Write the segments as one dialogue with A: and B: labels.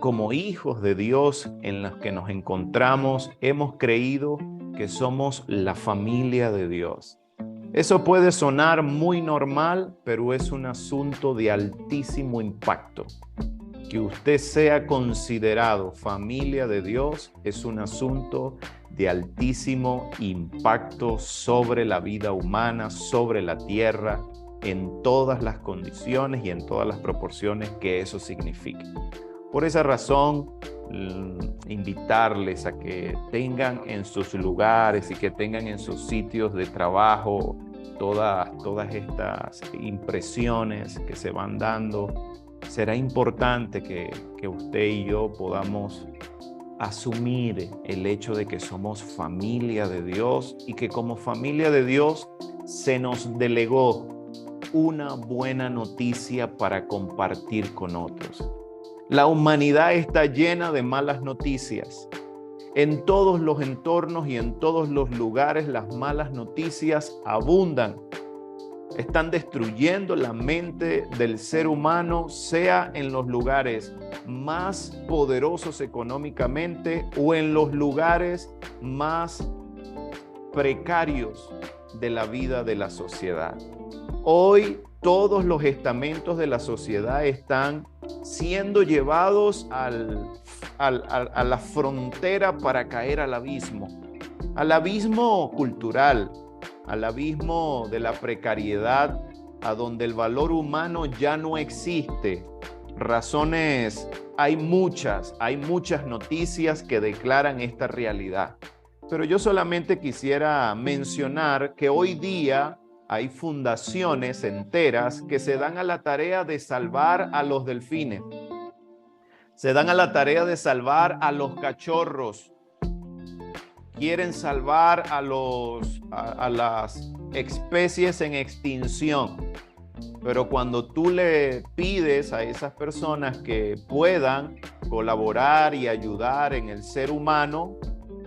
A: como hijos de Dios en los que nos encontramos, hemos creído que somos la familia de Dios. Eso puede sonar muy normal, pero es un asunto de altísimo impacto. Que usted sea considerado familia de Dios es un asunto de altísimo impacto sobre la vida humana, sobre la tierra, en todas las condiciones y en todas las proporciones que eso signifique. Por esa razón, invitarles a que tengan en sus lugares y que tengan en sus sitios de trabajo todas estas impresiones que se van dando. Será importante que usted y yo podamos asumir el hecho de que somos familia de Dios y que como familia de Dios se nos delegó una buena noticia para compartir con otros. La humanidad está llena de malas noticias. En todos los entornos y en todos los lugares las malas noticias abundan. Están destruyendo la mente del ser humano, sea en los lugares más poderosos económicamente o en los lugares más precarios de la vida de la sociedad. Hoy todos los estamentos de la sociedad están siendo llevados a la frontera para caer al abismo cultural, al abismo de la precariedad, a donde el valor humano ya no existe. Razones, hay muchas noticias que declaran esta realidad. Pero yo solamente quisiera mencionar que hoy día hay fundaciones enteras que se dan a la tarea de salvar a los delfines. Se dan a la tarea de salvar a los cachorros. Quieren salvar a las especies en extinción. Pero cuando tú le pides a esas personas que puedan colaborar y ayudar en el ser humano,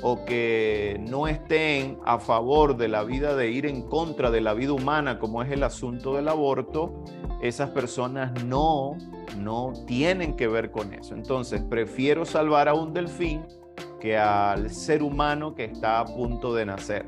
A: o que no estén a favor de la vida, de ir en contra de la vida humana, como es el asunto del aborto, esas personas no tienen que ver con eso. Entonces, prefiero salvar a un delfín que al ser humano que está a punto de nacer.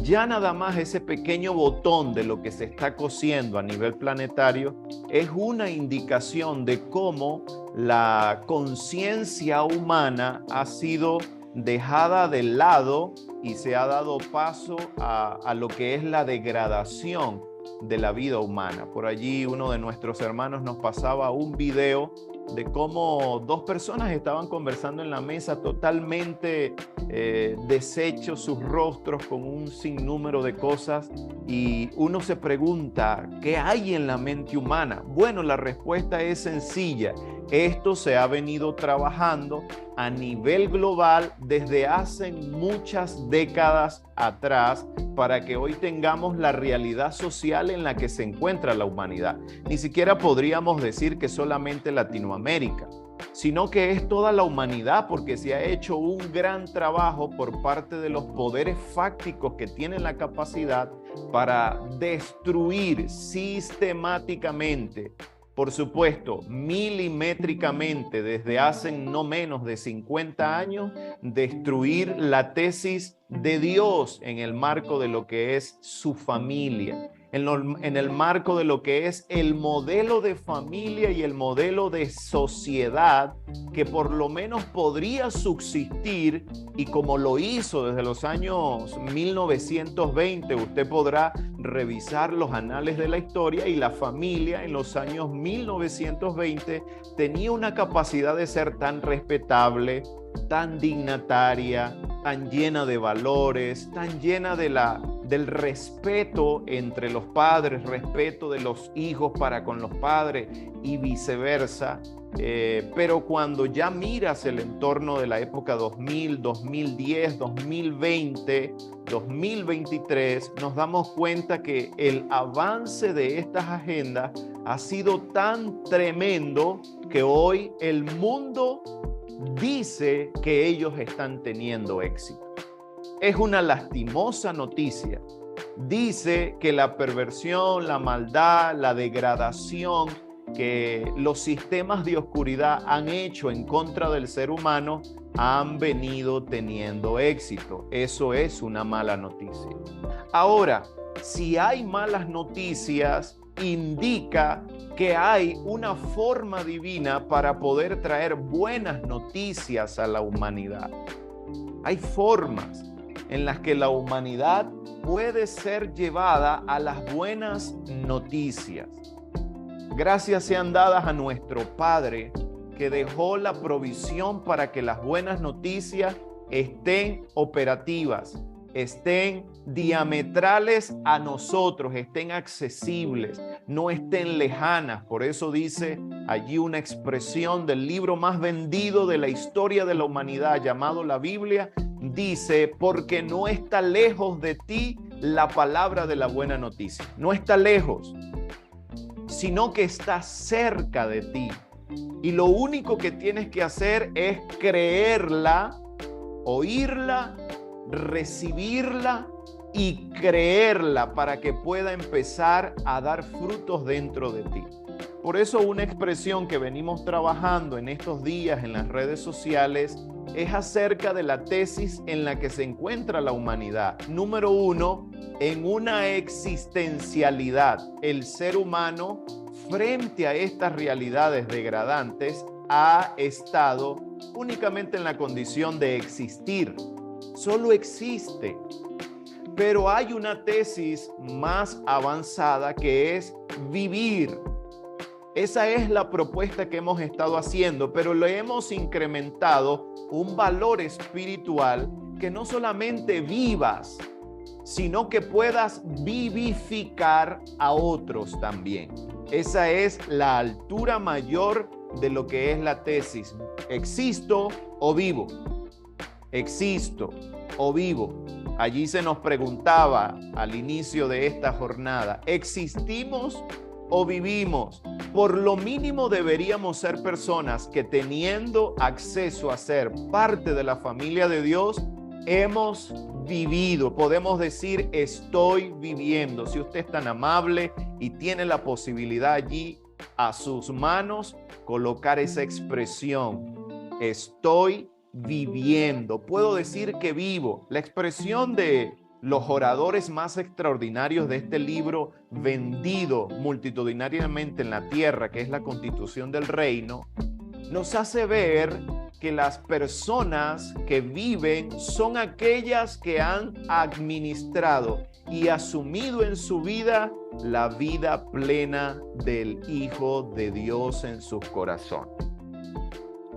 A: Ya nada más ese pequeño botón de lo que se está cociendo a nivel planetario es una indicación de cómo la conciencia humana ha sido dejada de lado y se ha dado paso a lo que es la degradación de la vida humana. Por allí uno de nuestros hermanos nos pasaba un video de cómo dos personas estaban conversando en la mesa totalmente deshechos sus rostros con un sinnúmero de cosas, y uno se pregunta, ¿qué hay en la mente humana? Bueno, la respuesta es sencilla. Esto se ha venido trabajando a nivel global desde hace muchas décadas atrás para que hoy tengamos la realidad social en la que se encuentra la humanidad. Ni siquiera podríamos decir que solamente Latinoamérica, sino que es toda la humanidad, porque se ha hecho un gran trabajo por parte de los poderes fácticos que tienen la capacidad para destruir sistemáticamente, por supuesto, milimétricamente, desde hace no menos de 50 años, destruir la tesis de Dios en el marco de lo que es su familia, en el marco de lo que es el modelo de familia y el modelo de sociedad que por lo menos podría subsistir, y como lo hizo desde los años 1920, usted podrá revisar los anales de la historia, y la familia en los años 1920 tenía una capacidad de ser tan respetable, tan dignataria, tan llena de valores, tan llena del respeto entre los padres, respeto de los hijos para con los padres y viceversa. Pero cuando ya miras el entorno de la época 2000, 2010, 2020, 2023, nos damos cuenta que el avance de estas agendas ha sido tan tremendo que hoy el mundo dice que ellos están teniendo éxito. Es una lastimosa noticia. Dice que la perversión, la maldad, la degradación que los sistemas de oscuridad han hecho en contra del ser humano han venido teniendo éxito. Eso es una mala noticia. Ahora, si hay malas noticias, indica que hay una forma divina para poder traer buenas noticias a la humanidad. Hay formas en las que la humanidad puede ser llevada a las buenas noticias. Gracias sean dadas a nuestro Padre, que dejó la provisión para que las buenas noticias estén operativas, estén diametrales a nosotros, estén accesibles, no estén lejanas. Por eso dice allí una expresión del libro más vendido de la historia de la humanidad, llamado la Biblia. Dice, porque no está lejos de ti la palabra de la buena noticia. No está lejos, sino que está cerca de ti. Y lo único que tienes que hacer es creerla, oírla, recibirla y creerla para que pueda empezar a dar frutos dentro de ti. Por eso una expresión que venimos trabajando en estos días en las redes sociales es acerca de la tesis en la que se encuentra la humanidad. Número 1, en una existencialidad. El ser humano, frente a estas realidades degradantes, ha estado únicamente en la condición de existir. Solo existe. Pero hay una tesis más avanzada que es vivir. Esa es la propuesta que hemos estado haciendo, pero le hemos incrementado un valor espiritual que no solamente vivas, sino que puedas vivificar a otros también. Esa es la altura mayor de lo que es la tesis. ¿Existo o vivo? ¿Existo o vivo? Allí se nos preguntaba al inicio de esta jornada, ¿existimos o vivimos? Por lo mínimo deberíamos ser personas que, teniendo acceso a ser parte de la familia de Dios, hemos vivido. Podemos decir, estoy viviendo. Si usted es tan amable y tiene la posibilidad allí a sus manos, colocar esa expresión, estoy viviendo. Puedo decir que vivo. La expresión de los oradores más extraordinarios de este libro, vendido multitudinariamente en la tierra, que es la Constitución del Reino, nos hace ver que las personas que viven son aquellas que han administrado y asumido en su vida la vida plena del Hijo de Dios en su corazón.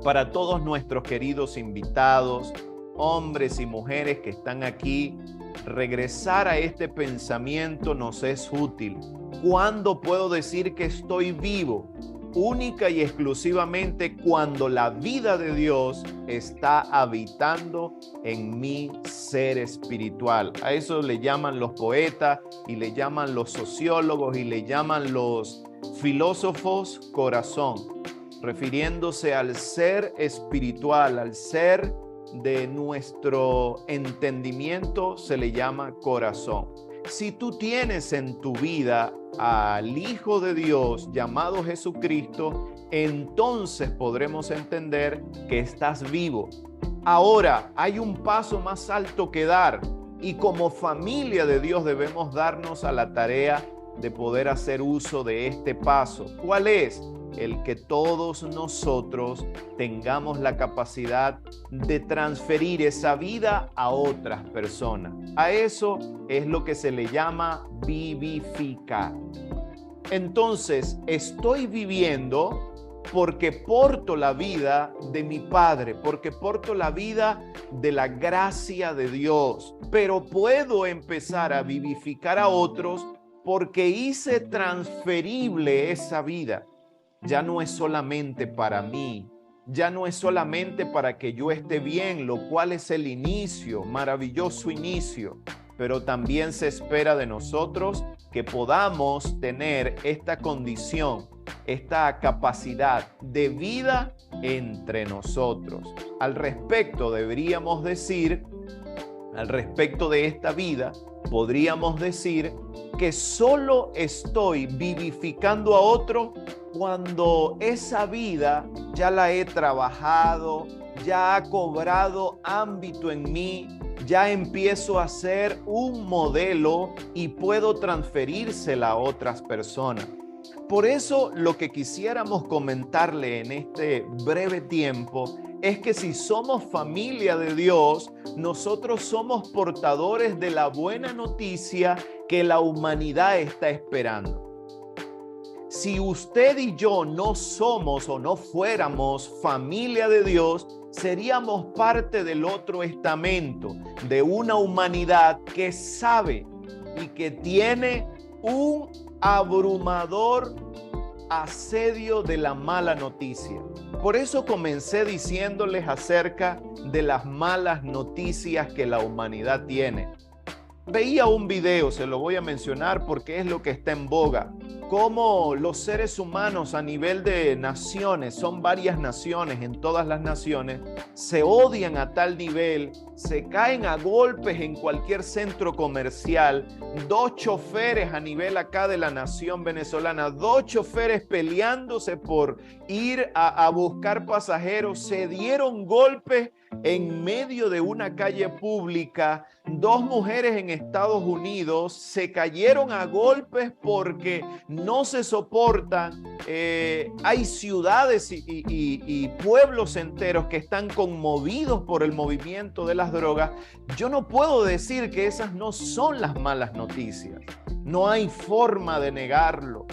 A: Para todos nuestros queridos invitados, hombres y mujeres que están aquí, regresar a este pensamiento nos es útil. ¿Cuándo puedo decir que estoy vivo? Única y exclusivamente cuando la vida de Dios está habitando en mi ser espiritual. A eso le llaman los poetas y le llaman los sociólogos y le llaman los filósofos corazón, refiriéndose al ser espiritual, al ser de nuestro entendimiento, se le llama corazón. Si tú tienes en tu vida al Hijo de Dios llamado Jesucristo, entonces podremos entender que estás vivo. Ahora, hay un paso más alto que dar y como familia de Dios debemos darnos a la tarea de poder hacer uso de este paso. ¿Cuál es? El que todos nosotros tengamos la capacidad de transferir esa vida a otras personas. A eso es lo que se le llama vivificar. Entonces, estoy viviendo porque porto la vida de mi Padre, porque porto la vida de la gracia de Dios, pero puedo empezar a vivificar a otros porque hice transferible esa vida. Ya no es solamente para mí, ya no es solamente para que yo esté bien, lo cual es el inicio, maravilloso inicio, pero también se espera de nosotros que podamos tener esta condición, esta capacidad de vida entre nosotros. Al respecto deberíamos decir, al respecto de esta vida, podríamos decir que solo estoy vivificando a otro cuando esa vida ya la he trabajado, ya ha cobrado ámbito en mí, ya empiezo a ser un modelo y puedo transferírsela a otras personas. Por eso lo que quisiéramos comentarle en este breve tiempo es que si somos familia de Dios, nosotros somos portadores de la buena noticia que la humanidad está esperando. Si usted y yo no somos o no fuéramos familia de Dios, seríamos parte del otro estamento, de una humanidad que sabe y que tiene un abrumador asedio de la mala noticia. Por eso comencé diciéndoles acerca de las malas noticias que la humanidad tiene. Veía un video, se lo voy a mencionar porque es lo que está en boga, cómo los seres humanos a nivel de naciones, son varias naciones, en todas las naciones, se odian a tal nivel, se caen a golpes en cualquier centro comercial. 2 choferes a nivel acá de la nación venezolana, 2 choferes peleándose por ir a buscar pasajeros, se dieron golpes en medio de una calle pública. 2 mujeres en Estados Unidos se cayeron a golpes porque no se soportan. Hay ciudades y pueblos enteros que están conmovidos por el movimiento de las drogas. Yo no puedo decir que esas no son las malas noticias. No hay forma de negarlo.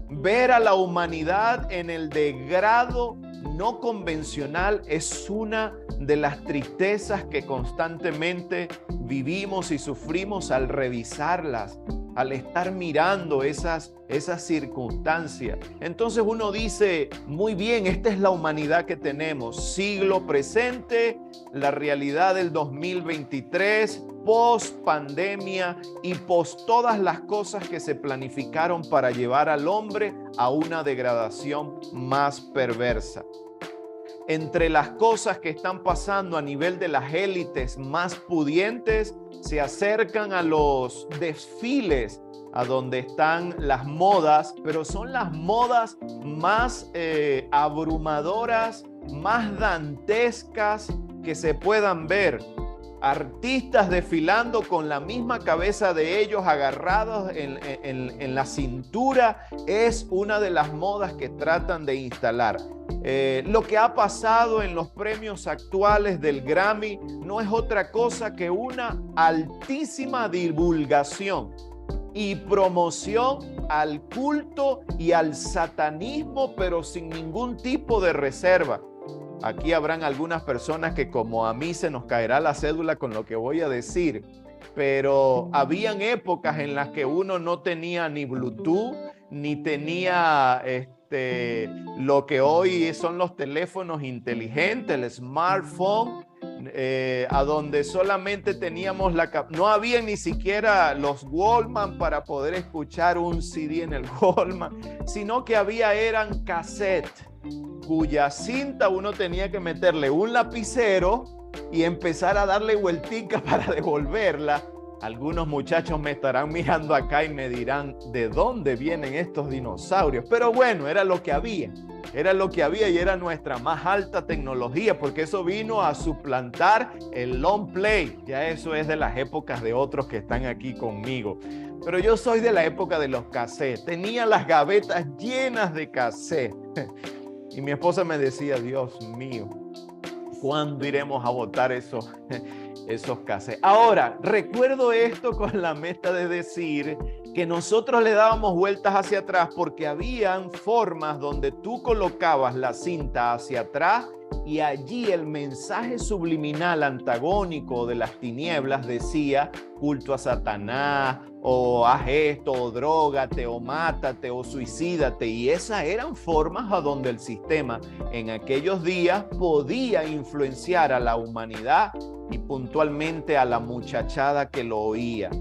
A: Ver a la humanidad en el degrado no convencional es una de las tristezas que constantemente vivimos y sufrimos al revisarlas, al estar mirando esas circunstancias. Entonces uno dice, muy bien, esta es la humanidad que tenemos, siglo presente, la realidad del 2023, post pandemia y post todas las cosas que se planificaron para llevar al hombre a una degradación más perversa. Entre las cosas que están pasando a nivel de las élites más pudientes, se acercan a los desfiles, a donde están las modas, pero son las modas más abrumadoras, más dantescas que se puedan ver. Artistas desfilando con la misma cabeza de ellos agarrados en la cintura es una de las modas que tratan de instalar. Lo que ha pasado en los premios actuales del Grammy no es otra cosa que una altísima divulgación y promoción al culto y al satanismo, pero sin ningún tipo de reserva. Aquí habrán algunas personas que, como a mí, se nos caerá la cédula con lo que voy a decir, pero habían épocas en las que uno no tenía ni Bluetooth, ni tenía lo que hoy son los teléfonos inteligentes, el smartphone, a donde solamente teníamos no había ni siquiera los Walkman para poder escuchar un CD en el Walkman, sino que eran cassettes, cuya cinta uno tenía que meterle un lapicero y empezar a darle vueltica para devolverla. Algunos muchachos me estarán mirando acá y me dirán, ¿de dónde vienen estos dinosaurios? Pero bueno, era lo que había y era nuestra más alta tecnología, porque eso vino a suplantar el long play. Ya eso es de las épocas de otros que están aquí conmigo. Pero yo soy de la época de los cassettes. Tenía las gavetas llenas de cassettes. Y mi esposa me decía, Dios mío, ¿cuándo iremos a botar esos cassettes? Ahora, recuerdo esto con la meta de decir que nosotros le dábamos vueltas hacia atrás porque habían formas donde tú colocabas la cinta hacia atrás y allí el mensaje subliminal antagónico de las tinieblas decía culto a Satanás, o haz esto, o drógate, o mátate, o suicídate. Y esas eran formas a donde el sistema en aquellos días podía influenciar a la humanidad y puntualmente a la muchachada que lo oía.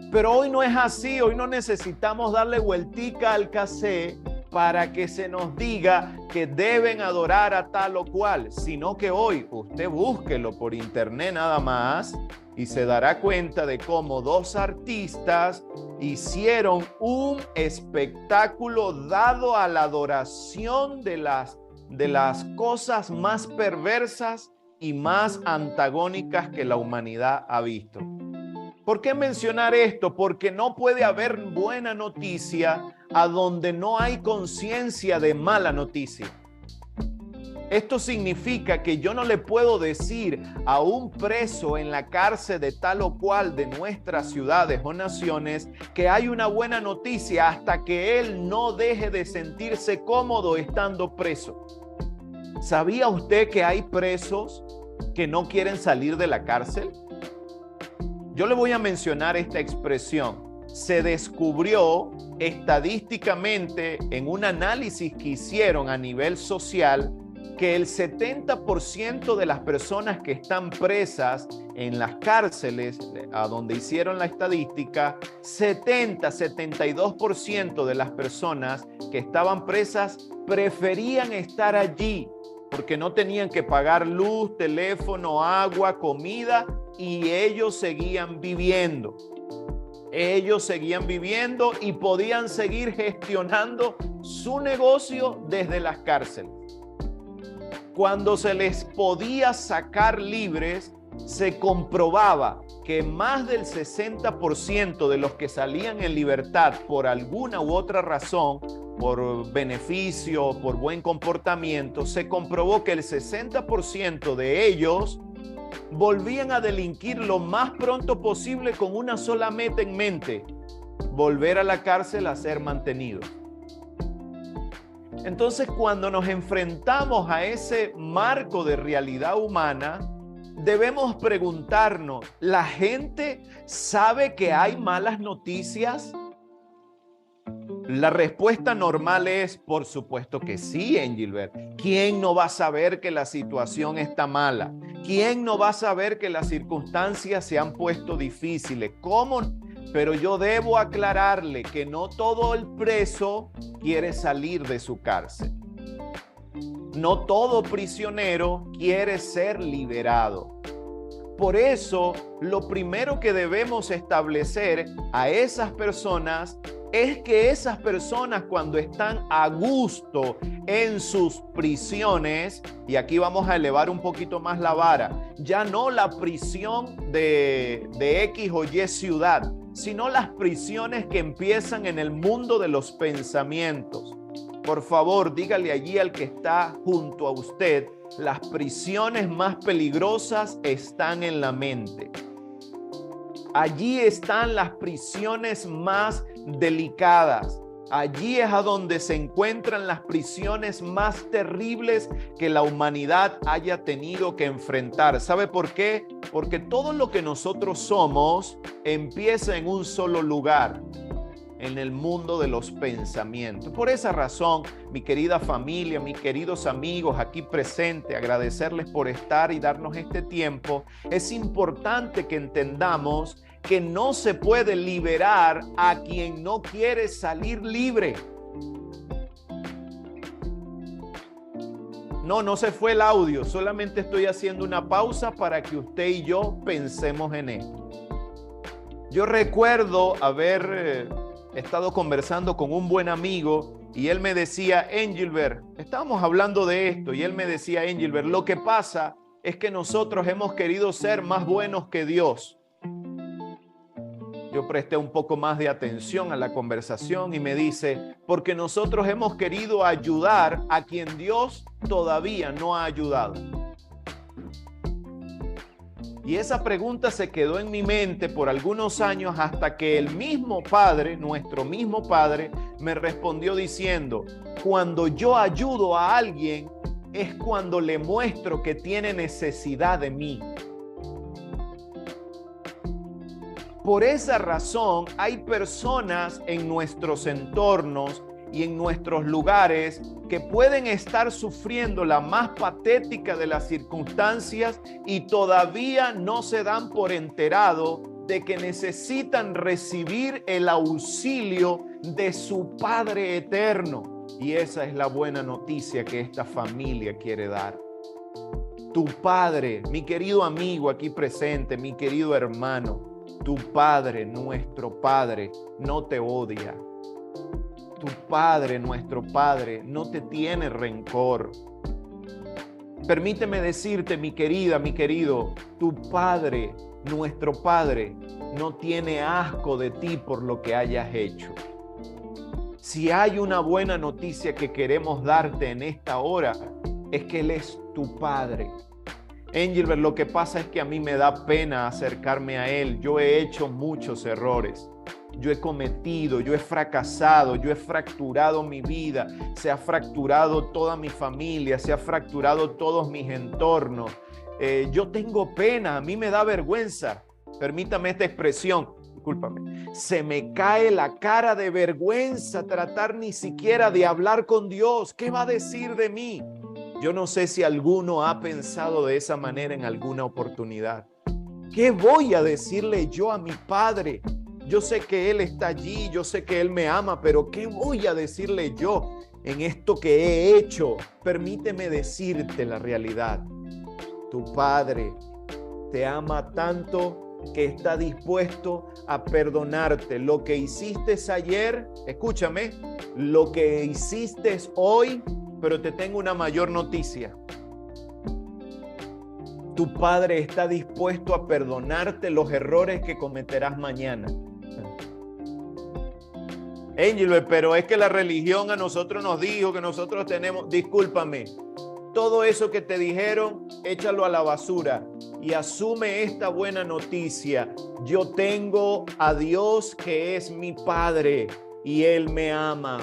A: Pero hoy no es así, hoy no necesitamos darle vueltica al cassette para que se nos diga que deben adorar a tal o cual, sino que hoy usted búsquelo por internet nada más y se dará cuenta de cómo 2 artistas hicieron un espectáculo dado a la adoración de las cosas más perversas y más antagónicas que la humanidad ha visto. ¿Por qué mencionar esto? Porque no puede haber buena noticia a donde no hay conciencia de mala noticia. Esto significa que yo no le puedo decir a un preso en la cárcel de tal o cual de nuestras ciudades o naciones que hay una buena noticia hasta que él no deje de sentirse cómodo estando preso. ¿Sabía usted que hay presos que no quieren salir de la cárcel? Yo le voy a mencionar esta expresión. Se descubrió estadísticamente en un análisis que hicieron a nivel social que el 70% de las personas que están presas en las cárceles, a donde hicieron la estadística, 72% de las personas que estaban presas preferían estar allí porque no tenían que pagar luz, teléfono, agua, comida, y ellos seguían viviendo. Ellos seguían viviendo y podían seguir gestionando su negocio desde las cárceles. Cuando se les podía sacar libres, se comprobaba que más del 60% de los que salían en libertad por alguna u otra razón, por beneficio, por buen comportamiento, se comprobó que el 60% de ellos volvían a delinquir lo más pronto posible con una sola meta en mente: volver a la cárcel a ser mantenidos. Entonces, cuando nos enfrentamos a ese marco de realidad humana, debemos preguntarnos, ¿la gente sabe que hay malas noticias? La respuesta normal es, por supuesto que sí, Engilbert. ¿Quién no va a saber que la situación está mala? ¿Quién no va a saber que las circunstancias se han puesto difíciles? ¿Cómo? Pero yo debo aclararle que no todo el preso quiere salir de su cárcel. No todo prisionero quiere ser liberado. Por eso, lo primero que debemos establecer a esas personas es que esas personas, cuando están a gusto en sus prisiones, y aquí vamos a elevar un poquito más la vara, ya no la prisión de X o Y ciudad, sino las prisiones que empiezan en el mundo de los pensamientos. Por favor, dígale allí al que está junto a usted, las prisiones más peligrosas están en la mente. Allí están las prisiones más delicadas. Allí es a donde se encuentran las prisiones más terribles que la humanidad haya tenido que enfrentar. ¿Sabe por qué? Porque todo lo que nosotros somos empieza en un solo lugar, en el mundo de los pensamientos. Por esa razón, mi querida familia, mis queridos amigos aquí presentes, agradecerles por estar y darnos este tiempo. Es importante que entendamos que no se puede liberar a quien no quiere salir libre. No se fue el audio, solamente estoy haciendo una pausa para que usted y yo pensemos en esto. Yo recuerdo haber estado conversando con un buen amigo y él me decía, Engilbert, estábamos hablando de esto y él me decía, Engilbert, lo que pasa es que nosotros hemos querido ser más buenos que Dios. Yo presté un poco más de atención a la conversación y me dice, porque nosotros hemos querido ayudar a quien Dios todavía no ha ayudado. Y esa pregunta se quedó en mi mente por algunos años hasta que el mismo Padre, nuestro mismo Padre, me respondió diciendo, cuando yo ayudo a alguien es cuando le muestro que tiene necesidad de mí. Por esa razón hay personas en nuestros entornos y en nuestros lugares que pueden estar sufriendo la más patética de las circunstancias y todavía no se dan por enterado de que necesitan recibir el auxilio de su Padre eterno. Y esa es la buena noticia que esta familia quiere dar. Tu Padre, mi querido amigo aquí presente, mi querido hermano, Tu Padre, nuestro Padre, no te odia. Tu Padre, nuestro Padre, no te tiene rencor. Permíteme decirte, mi querida, mi querido, tu Padre, nuestro Padre, no tiene asco de ti por lo que hayas hecho. Si hay una buena noticia que queremos darte en esta hora, es que Él es tu Padre. Engelbert, lo que pasa es que a mí me da pena acercarme a Él. Yo he hecho muchos errores. Yo he cometido, yo he fracasado, yo he fracturado mi vida. Se ha fracturado toda mi familia, se ha fracturado todos mis entornos. Yo tengo pena, a mí me da vergüenza. Permítame esta expresión, discúlpame. Se me cae la cara de vergüenza tratar ni siquiera de hablar con Dios. ¿Qué va a decir de mí? Yo no sé si alguno ha pensado de esa manera en alguna oportunidad. ¿Qué voy a decirle yo a mi Padre? Yo sé que Él está allí, yo sé que Él me ama, pero ¿qué voy a decirle yo en esto que he hecho? Permíteme decirte la realidad. Tu Padre te ama tanto que está dispuesto a perdonarte. Lo que hiciste ayer, escúchame, lo que hiciste hoy, pero te tengo una mayor noticia. Tu Padre está dispuesto a perdonarte los errores que cometerás mañana. Ángel, pero es que la religión a nosotros nos dijo que nosotros tenemos, discúlpame, todo eso que te dijeron, échalo a la basura y asume esta buena noticia. Yo tengo a Dios que es mi Padre y Él me ama.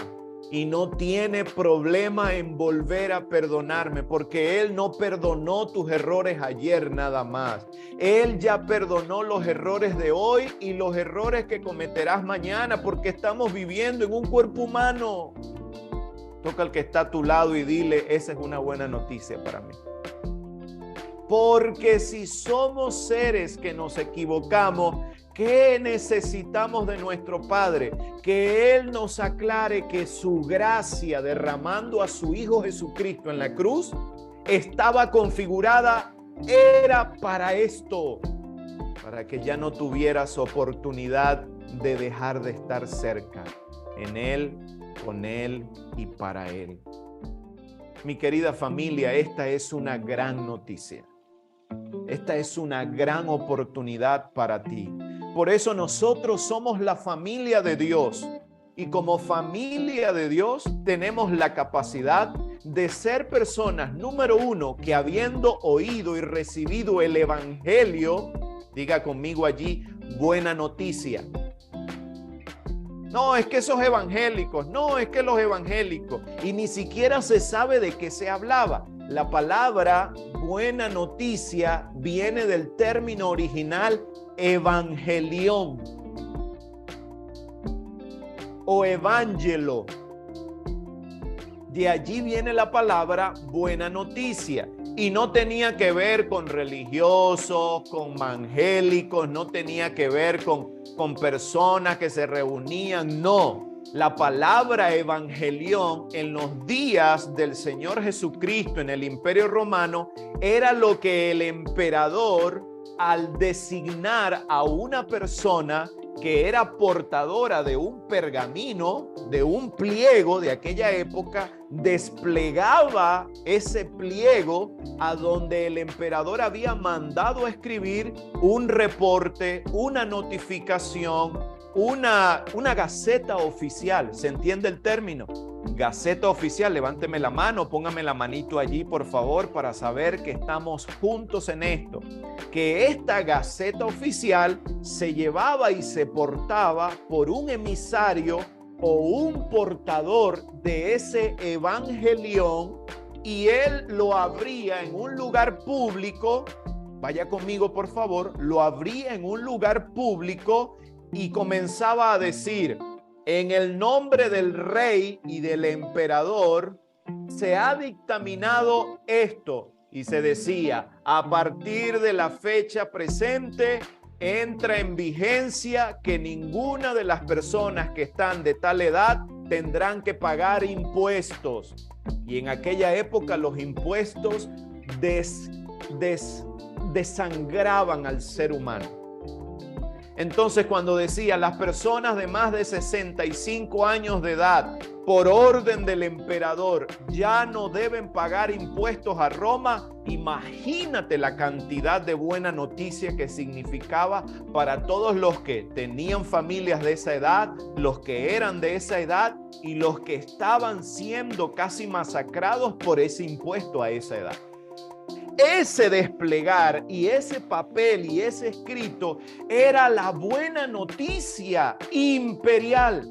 A: Y no tiene problema en volver a perdonarme, porque Él no perdonó tus errores ayer nada más. Él ya perdonó los errores de hoy y los errores que cometerás mañana, porque estamos viviendo en un cuerpo humano. Toca al que está a tu lado y dile, esa es una buena noticia para mí. Porque si somos seres que nos equivocamos, ¿qué necesitamos de nuestro Padre? Que Él nos aclare que su gracia derramando a su Hijo Jesucristo en la cruz estaba configurada, era para esto, para que ya no tuvieras oportunidad de dejar de estar cerca, en Él, con Él y para Él. Mi querida familia, esta es una gran noticia. Esta es una gran oportunidad para ti. Por eso nosotros somos la familia de Dios y como familia de Dios tenemos la capacidad de ser personas, número uno, que habiendo oído y recibido el Evangelio, diga conmigo allí, buena noticia. No, es que esos evangélicos, no, es que los evangélicos, y ni siquiera se sabe de qué se hablaba. La palabra buena noticia viene del término original evangelión o evangelo. De allí viene la palabra buena noticia y no tenía que ver con religiosos, con evangélicos, no tenía que ver con personas que se reunían, no. La palabra evangelión en los días del Señor Jesucristo en el Imperio Romano era lo que el emperador, al designar a una persona que era portadora de un pergamino, de un pliego de aquella época, desplegaba ese pliego a donde el emperador había mandado a escribir un reporte, una notificación, una gaceta oficial. ¿Se entiende el término? Gaceta oficial, levánteme la mano, póngame la manito allí, por favor, para saber que estamos juntos en esto. Que esta gaceta oficial se llevaba y se portaba por un emisario o un portador de ese evangelión y él lo abría en un lugar público. Vaya conmigo, por favor. Lo abría en un lugar público y comenzaba a decir: en el nombre del rey y del emperador se ha dictaminado esto. Y se decía: a partir de la fecha presente entra en vigencia que ninguna de las personas que están de tal edad tendrán que pagar impuestos. Y en aquella época los impuestos desangraban al ser humano. Entonces, cuando decía las personas de más de 65 años de edad, por orden del emperador, ya no deben pagar impuestos a Roma, imagínate la cantidad de buena noticia que significaba para todos los que tenían familias de esa edad, los que eran de esa edad y los que estaban siendo casi masacrados por ese impuesto a esa edad. Ese desplegar y ese papel y ese escrito era la buena noticia imperial.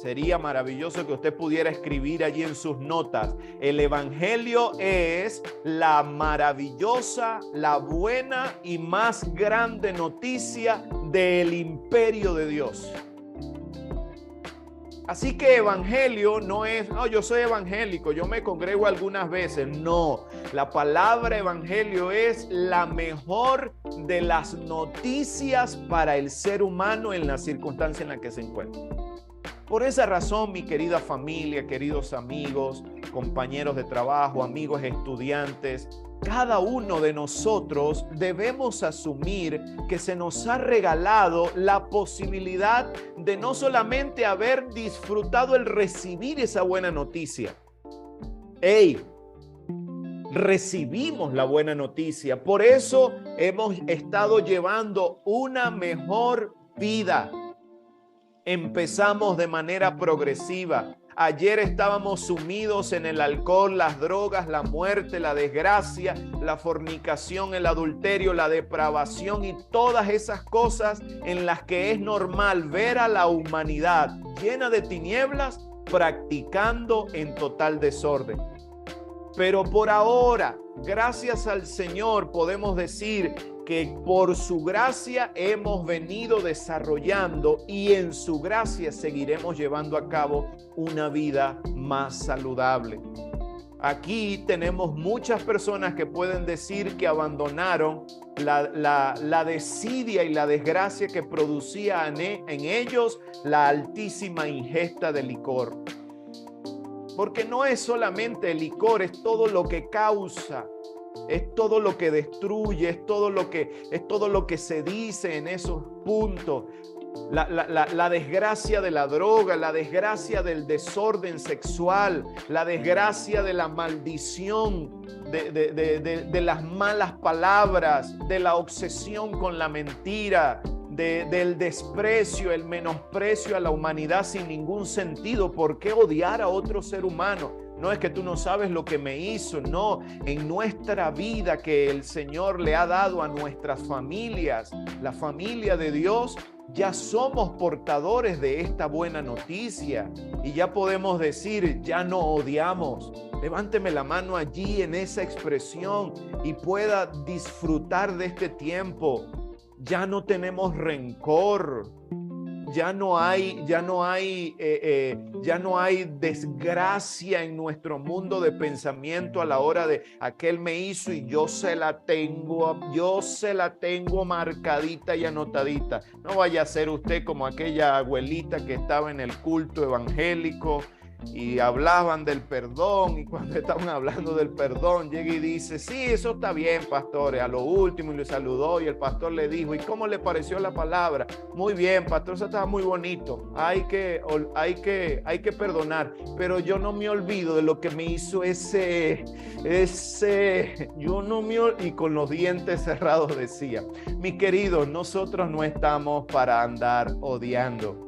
A: Sería maravilloso que usted pudiera escribir allí en sus notas: el evangelio es la maravillosa, la buena y más grande noticia del imperio de Dios. Así que evangelio no es, yo soy evangélico, yo me congrego algunas veces. No, la palabra evangelio es la mejor de las noticias para el ser humano en la circunstancia en la que se encuentra. Por esa razón, mi querida familia, queridos amigos, compañeros de trabajo, amigos estudiantes, cada uno de nosotros debemos asumir que se nos ha regalado la posibilidad de no solamente haber disfrutado el recibir esa buena noticia. Recibimos la buena noticia. Por eso hemos estado llevando una mejor vida. Empezamos de manera progresiva. Ayer estábamos sumidos en el alcohol, las drogas, la muerte, la desgracia, la fornicación, el adulterio, la depravación y todas esas cosas en las que es normal ver a la humanidad llena de tinieblas practicando en total desorden. Pero por ahora, gracias al Señor, podemos decir que por su gracia hemos venido desarrollando y en su gracia seguiremos llevando a cabo una vida más saludable. Aquí tenemos muchas personas que pueden decir que abandonaron la desidia y la desgracia que producía en ellos la altísima ingesta de licor. Porque no es solamente el licor, es todo lo que causa. Es todo lo que destruye, es todo lo que se dice en esos puntos. La desgracia de la droga, la desgracia del desorden sexual, la desgracia de la maldición, de las malas palabras, de la obsesión con la mentira, del desprecio, el menosprecio a la humanidad sin ningún sentido. ¿Por qué odiar a otro ser humano? No es que tú no sabes lo que me hizo, no. En nuestra vida que el Señor le ha dado a nuestras familias, la familia de Dios, ya somos portadores de esta buena noticia y ya podemos decir, ya no odiamos. Levánteme la mano allí en esa expresión y pueda disfrutar de este tiempo. Ya no tenemos rencor. Ya no hay desgracia en nuestro mundo de pensamiento a la hora de aquel me hizo y yo se la tengo marcadita y anotadita. No vaya a ser usted como aquella abuelita que estaba en el culto evangélico y hablaban del perdón, y cuando estaban hablando del perdón llega y dice, sí, eso está bien, pastor, a lo último, y le saludó y el pastor le dijo, ¿y cómo le pareció la palabra? Muy bien, pastor, eso estaba muy bonito, hay que perdonar, pero yo no me olvido de lo que me hizo y con los dientes cerrados decía. Mis queridos, nosotros no estamos para andar odiando.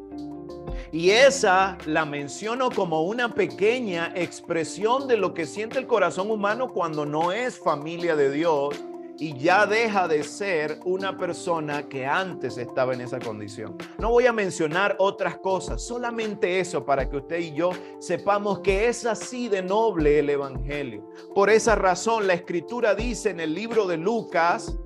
A: Y esa la menciono como una pequeña expresión de lo que siente el corazón humano cuando no es familia de Dios y ya deja de ser una persona que antes estaba en esa condición. No voy a mencionar otras cosas, solamente eso para que usted y yo sepamos que es así de noble el evangelio. Por esa razón la Escritura dice en el libro de Lucas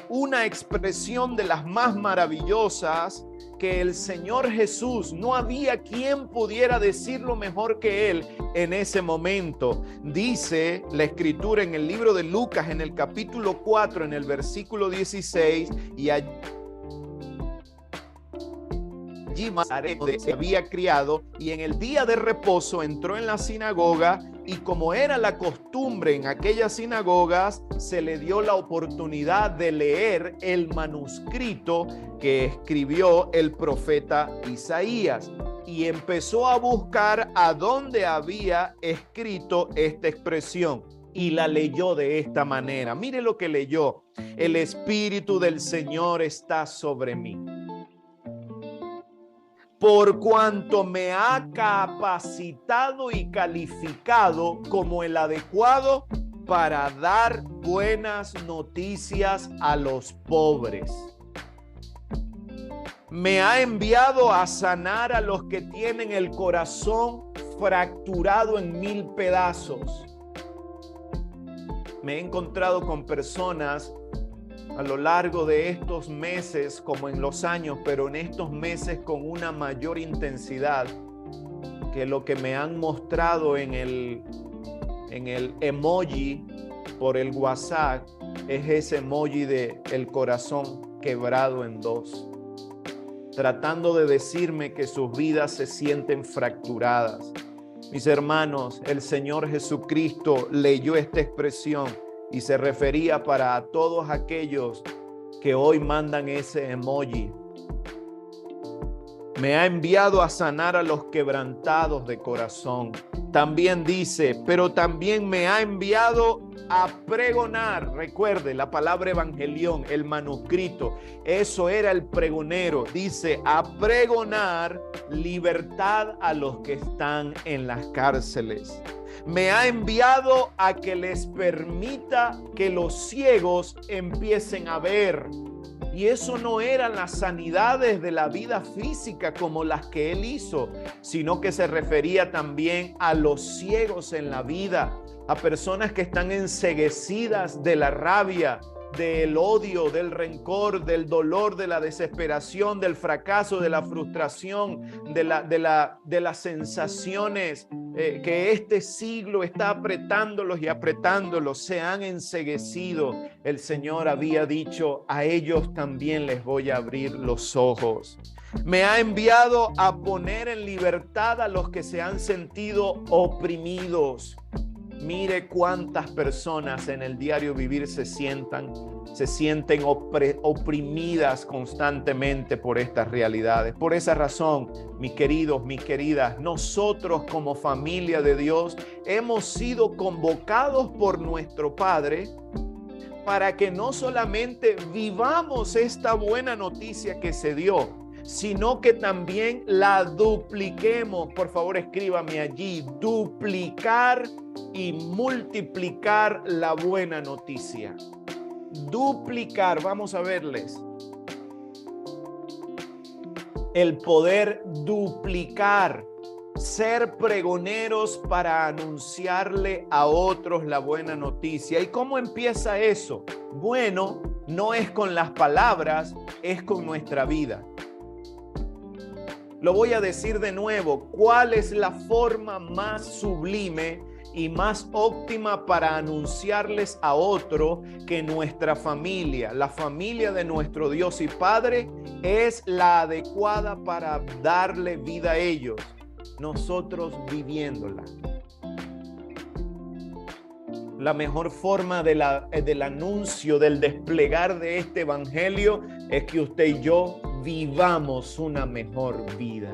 A: una expresión de las más maravillosas, que el Señor Jesús, no había quien pudiera decirlo mejor que Él en ese momento. Dice la Escritura en el libro de Lucas, en el capítulo 4, en el versículo 16, y allí allí donde se había criado, y en el día de reposo entró en la sinagoga, y como era la costumbre en aquellas sinagogas, se le dio la oportunidad de leer el manuscrito que escribió el profeta Isaías, y empezó a buscar a dónde había escrito esta expresión, y la leyó de esta manera. Mire lo que leyó: el Espíritu del Señor está sobre mí, por cuanto me ha capacitado y calificado como el adecuado para dar buenas noticias a los pobres. Me ha enviado a sanar a los que tienen el corazón fracturado en 1000 pedazos. Me he encontrado con personas a lo largo de estos meses, como en los años, pero en estos meses con una mayor intensidad, que lo que me han mostrado en el emoji por el WhatsApp es ese emoji de el corazón quebrado en dos, tratando de decirme que sus vidas se sienten fracturadas. Mis hermanos, el Señor Jesucristo leyó esta expresión y se refería para todos aquellos que hoy mandan ese emoji. Me ha enviado a sanar a los quebrantados de corazón. También dice, pero también me ha enviado a pregonar. Recuerde la palabra evangelión, el manuscrito. Eso era el pregonero. Dice, a pregonar libertad a los que están en las cárceles. Me ha enviado a que les permita que los ciegos empiecen a ver. Y eso no eran las sanidades de la vida física como las que él hizo, sino que se refería también a los ciegos en la vida, a personas que están enceguecidas de la rabia, del odio, del rencor, del dolor, de la desesperación, del fracaso, de la frustración, de las sensaciones que este siglo está apretándolos y apretándolos. Se han enceguecido. El Señor había dicho, a ellos también les voy a abrir los ojos. Me ha enviado a poner en libertad a los que se han sentido oprimidos. Mire cuántas personas en el diario vivir se sienten oprimidas constantemente por estas realidades. Por esa razón, mis queridos, mis queridas, nosotros como familia de Dios hemos sido convocados por nuestro Padre para que no solamente vivamos esta buena noticia que se dio, sino que también la dupliquemos. Por favor, escríbame allí: duplicar y multiplicar la buena noticia. Duplicar, vamos a verles. El poder duplicar, ser pregoneros para anunciarle a otros la buena noticia. ¿Y cómo empieza eso? Bueno, no es con las palabras, es con nuestra vida. Lo voy a decir de nuevo. ¿Cuál es la forma más sublime y más óptima para anunciarles a otro que nuestra familia, la familia de nuestro Dios y Padre, es la adecuada para darle vida a ellos? Nosotros viviéndola. La mejor forma del anuncio, del desplegar de este evangelio es que usted y yo vivamos una mejor vida.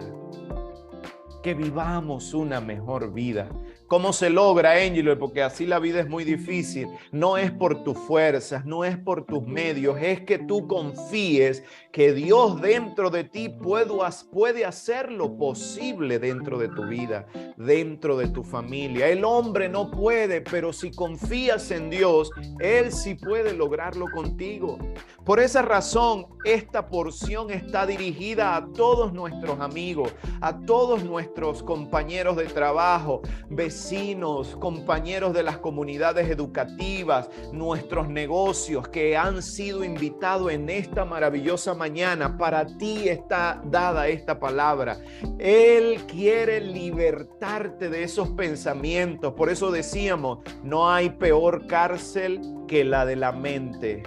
A: Que vivamos una mejor vida. ¿Cómo se logra, Angelo? Porque así la vida es muy difícil. No es por tus fuerzas, no es por tus medios, es que tú confíes que Dios dentro de ti puede hacer lo posible dentro de tu vida, dentro de tu familia. El hombre no puede, pero si confías en Dios, Él sí puede lograrlo contigo. Por esa razón, esta porción está dirigida a todos nuestros amigos, a todos nuestros compañeros de trabajo, vecinos, compañeros de las comunidades educativas, nuestros negocios que han sido invitados en esta maravillosa mañana. Para ti está dada esta palabra. Él quiere libertarte de esos pensamientos. Por eso decíamos, no hay peor cárcel que la de la mente.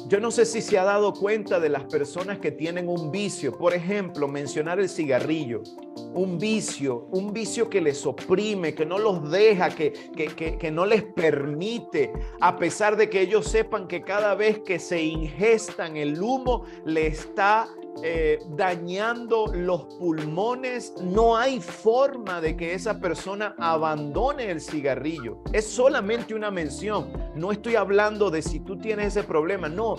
A: Yo no sé si se ha dado cuenta de las personas que tienen un vicio. Por ejemplo, mencionar el cigarrillo. Un vicio que les oprime, que no los deja, que no les permite, a pesar de que ellos sepan que cada vez que se ingestan el humo, le está dañando los pulmones. No hay forma de que esa persona abandone el cigarrillo. Es solamente una mención. No estoy hablando de si tú tienes ese problema. No,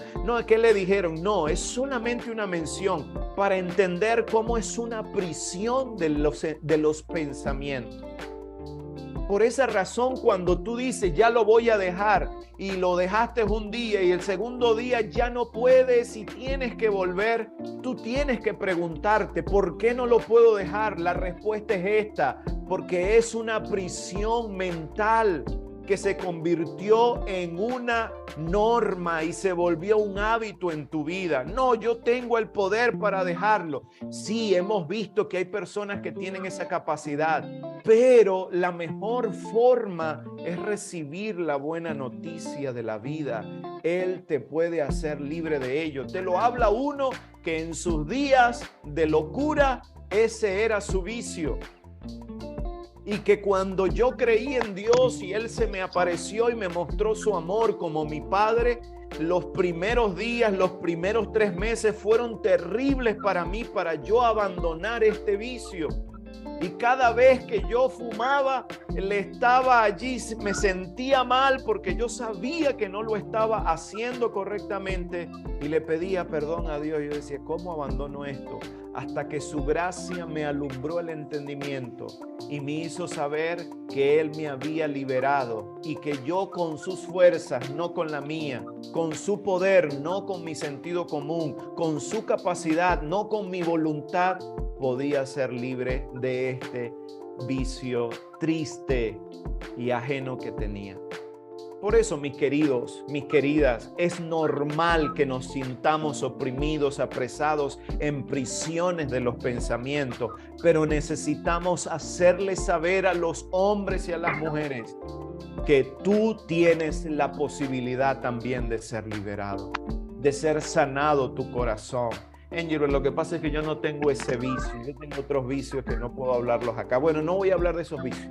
A: ¿qué le dijeron? No, es solamente una mención para entender cómo es una prisión de los pensamientos. Por esa razón, cuando tú dices, ya lo voy a dejar, y lo dejaste un día y el segundo día ya no puedes y tienes que volver, tú tienes que preguntarte, ¿por qué no lo puedo dejar? La respuesta es esta: porque es una prisión mental que se convirtió en una norma y se volvió un hábito en tu vida. No, yo tengo el poder para dejarlo. Sí, hemos visto que hay personas que tienen esa capacidad, pero la mejor forma es recibir la buena noticia de la vida. Él te puede hacer libre de ello. Te lo habla uno que en sus días de locura ese era su vicio. Y que cuando yo creí en Dios y Él se me apareció y me mostró su amor como mi Padre, los primeros días, los primeros 3 meses fueron terribles para mí, para yo abandonar este vicio. Y cada vez que yo fumaba, le estaba allí, me sentía mal porque yo sabía que no lo estaba haciendo correctamente y le pedía perdón a Dios. Yo decía, ¿cómo abandono esto? Hasta que su gracia me alumbró el entendimiento y me hizo saber que Él me había liberado y que yo con sus fuerzas, no con la mía, con su poder, no con mi sentido común, con su capacidad, no con mi voluntad, podía ser libre de este vicio triste y ajeno que tenía. Por eso, mis queridos, mis queridas, es normal que nos sintamos oprimidos, apresados en prisiones de los pensamientos, pero necesitamos hacerles saber a los hombres y a las mujeres que tú tienes la posibilidad también de ser liberado, de ser sanado tu corazón. Angelo, lo que pasa es que yo no tengo ese vicio, yo tengo otros vicios que no puedo hablarlos acá. Bueno, no voy a hablar de esos vicios,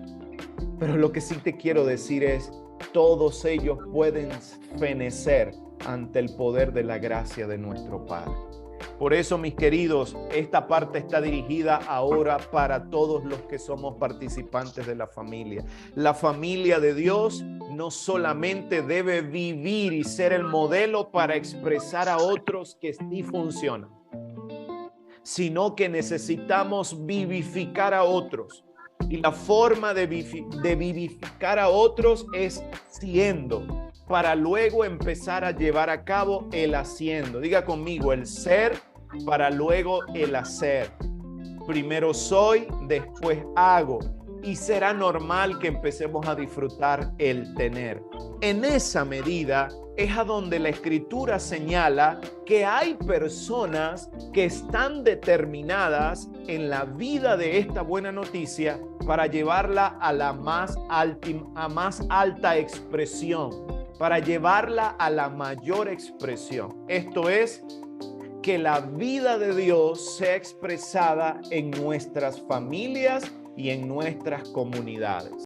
A: pero lo que sí te quiero decir es, todos ellos pueden fenecer ante el poder de la gracia de nuestro Padre. Por eso, mis queridos, esta parte está dirigida ahora para todos los que somos participantes de la familia. La familia de Dios no solamente debe vivir y ser el modelo para expresar a otros que sí funcionan, sino que necesitamos vivificar a otros. Y la forma de vivificar a otros es siendo, para luego empezar a llevar a cabo el haciendo. Diga conmigo, el ser para luego el hacer. Primero soy, después hago. Y será normal que empecemos a disfrutar el tener. En esa medida es a donde la Escritura señala que hay personas que están determinadas en la vida de esta buena noticia para llevarla a la más alta expresión, para llevarla a la mayor expresión. Esto es, que la vida de Dios sea expresada en nuestras familias y en nuestras comunidades.